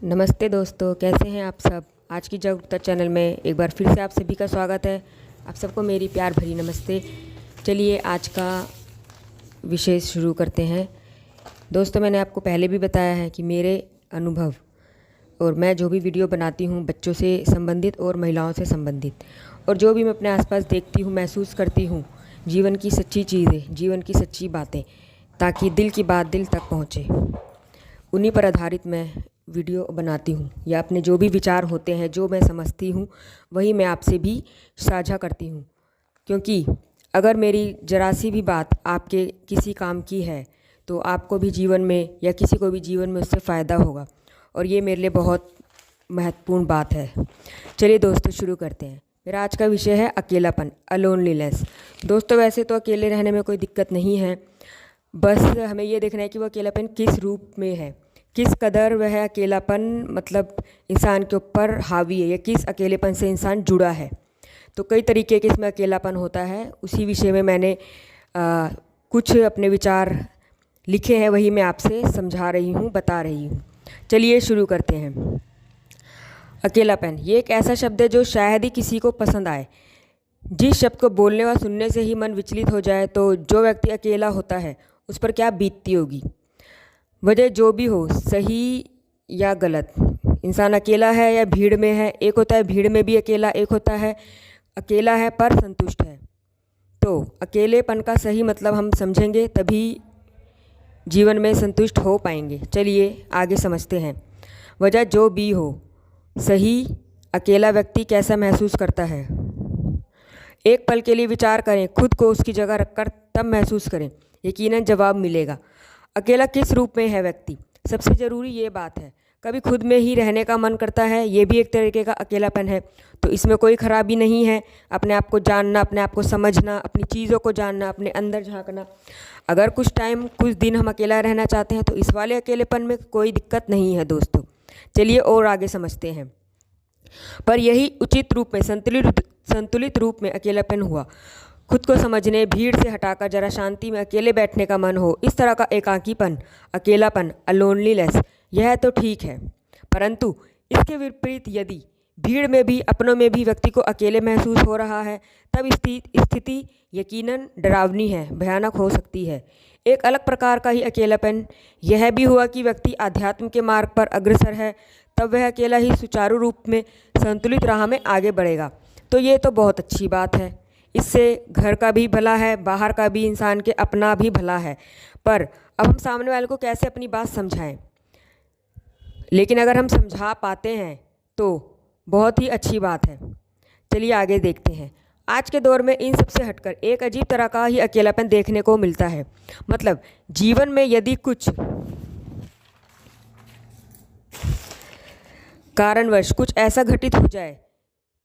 नमस्ते दोस्तों, कैसे हैं आप सब। आज की जागरूकता चैनल में एक बार फिर से आप सभी का स्वागत है। आप सबको मेरी प्यार भरी नमस्ते। चलिए आज का विषय शुरू करते हैं। दोस्तों, मैंने आपको पहले भी बताया है कि मेरे अनुभव और मैं जो भी वीडियो बनाती हूँ बच्चों से संबंधित और महिलाओं से संबंधित, और जो भी मैं अपने आसपास देखती हूँ, महसूस करती हूँ, जीवन की सच्ची चीज़ें, जीवन की सच्ची बातें, ताकि दिल की बात दिल तक पहुँचे, उन्हीं पर आधारित मैं वीडियो बनाती हूँ, या अपने जो भी विचार होते हैं, जो मैं समझती हूँ, वही मैं आपसे भी साझा करती हूँ। क्योंकि अगर मेरी जरा सी भी बात आपके किसी काम की है तो आपको भी जीवन में या किसी को भी जीवन में उससे फ़ायदा होगा, और ये मेरे लिए बहुत महत्वपूर्ण बात है। चलिए दोस्तों, शुरू करते हैं। मेरा आज का विषय है अकेलापन, अलोनलीनेस। दोस्तों, वैसे तो अकेले रहने में कोई दिक्कत नहीं है, बस हमें ये देखना है कि वो अकेलापन किस रूप में है, किस कदर वह अकेलापन मतलब इंसान के ऊपर हावी है, या किस अकेलेपन से इंसान जुड़ा है। तो कई तरीके के इसमें अकेलापन होता है। उसी विषय में मैंने कुछ अपने विचार लिखे हैं, वही मैं आपसे समझा रही हूँ, बता रही हूँ। चलिए शुरू करते हैं। अकेलापन ये एक ऐसा शब्द है जो शायद ही किसी को पसंद आए। जिस शब्द को बोलने व सुनने से ही मन विचलित हो जाए, तो जो व्यक्ति अकेला होता है उस पर क्या बीतती होगी। वजह जो भी हो, सही या गलत, इंसान अकेला है या भीड़ में है। एक होता है भीड़ में भी अकेला, एक होता है अकेला है पर संतुष्ट है। तो अकेलेपन का सही मतलब हम समझेंगे तभी जीवन में संतुष्ट हो पाएंगे। चलिए आगे समझते हैं। वजह जो भी हो, सही अकेला व्यक्ति कैसा महसूस करता है। एक पल के लिए विचार करें, खुद को उसकी जगह रखकर तब महसूस करें, यकीनन जवाब मिलेगा। अकेला किस रूप में है व्यक्ति, सबसे ज़रूरी ये बात है। कभी खुद में ही रहने का मन करता है, ये भी एक तरीके का अकेलापन है। तो इसमें कोई खराबी नहीं है। अपने आप को जानना, अपने आप को समझना, अपनी चीज़ों को जानना, अपने अंदर झांकना। अगर कुछ टाइम, कुछ दिन हम अकेला रहना चाहते हैं तो इस वाले अकेलेपन में कोई दिक्कत नहीं है दोस्तों। चलिए और आगे समझते हैं। पर यही उचित रूप में, संतुलित रूप में अकेलापन हुआ। खुद को समझने, भीड़ से हटाकर जरा शांति में अकेले बैठने का मन हो, इस तरह का एकाकीपन, अकेलापन, अलोनलीनेस, यह तो ठीक है। परंतु इसके विपरीत यदि भीड़ में भी, अपनों में भी व्यक्ति को अकेले महसूस हो रहा है, तब स्थिति यकीनन डरावनी है, भयानक हो सकती है। एक अलग प्रकार का ही अकेलापन यह भी हुआ कि व्यक्ति आध्यात्म के मार्ग पर अग्रसर है, तब वह अकेला ही सुचारू रूप में संतुलित राह में आगे बढ़ेगा। तो ये तो बहुत अच्छी बात है। इससे घर का भी भला है, बाहर का भी, इंसान के अपना भी भला है। पर अब हम सामने वाले को कैसे अपनी बात समझाएं। लेकिन अगर हम समझा पाते हैं तो बहुत ही अच्छी बात है। चलिए आगे देखते हैं। आज के दौर में इन सबसे हटकर एक अजीब तरह का ही अकेलापन देखने को मिलता है। मतलब जीवन में यदि कुछ कारणवश कुछ ऐसा घटित हो जाए,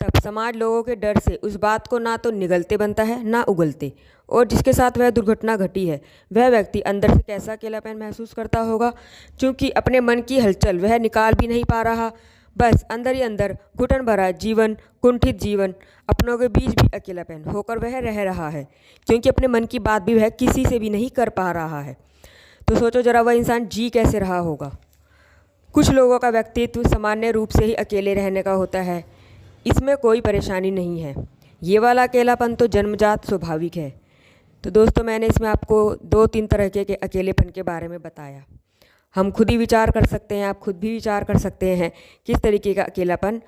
तब समाज लोगों के डर से उस बात को ना तो निगलते बनता है, ना उगलते। और जिसके साथ वह दुर्घटना घटी है, वह व्यक्ति अंदर से कैसा अकेलापन महसूस करता होगा। क्योंकि अपने मन की हलचल वह निकाल भी नहीं पा रहा, बस अंदर ही अंदर घुटन भरा जीवन, कुंठित जीवन, अपनों के बीच भी अकेलापन होकर वह रह रहा है। क्योंकि अपने मन की बात भी वह किसी से भी नहीं कर पा रहा है। तो सोचो जरा, वह इंसान जी कैसे रहा होगा। कुछ लोगों का व्यक्तित्व सामान्य रूप से ही अकेले रहने का होता है, इसमें कोई परेशानी नहीं है। ये वाला अकेलापन तो जन्मजात स्वाभाविक है। तो दोस्तों, मैंने इसमें आपको 2-3 तरह के अकेलेपन के बारे में बताया। हम खुद ही विचार कर सकते हैं, आप खुद भी विचार कर सकते हैं किस तरीके का अकेलापन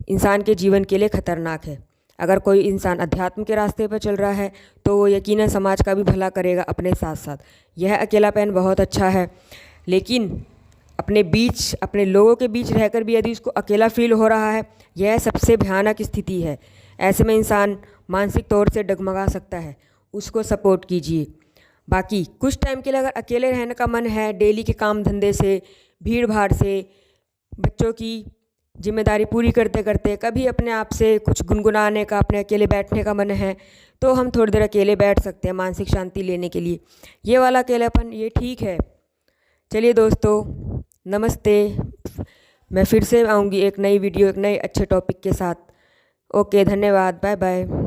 इंसान के जीवन के लिए खतरनाक है। अगर कोई इंसान अध्यात्म के रास्ते पर चल रहा है तो वो यकीनन समाज का भी भला करेगा अपने साथ साथ। यह अकेलापन बहुत अच्छा है। लेकिन अपने बीच, अपने लोगों के बीच रहकर भी यदि उसको अकेला फील हो रहा है, यह सबसे भयानक स्थिति है। ऐसे में इंसान मानसिक तौर से डगमगा सकता है। उसको सपोर्ट कीजिए। बाकी कुछ टाइम के लिए अगर अकेले रहने का मन है, डेली के काम धंधे से, भीड़ भाड़ से, बच्चों की जिम्मेदारी पूरी करते करते कभी अपने आप से कुछ गुनगुनाने का, अपने अकेले बैठने का मन है, तो हम थोड़ी देर अकेले बैठ सकते हैं मानसिक शांति लेने के लिए। ये वाला अकेलापन ये ठीक है। चलिए दोस्तों, नमस्ते। मैं फिर से आऊँगी एक नई वीडियो, एक नए अच्छे टॉपिक के साथ। ओके, धन्यवाद, बाय बाय।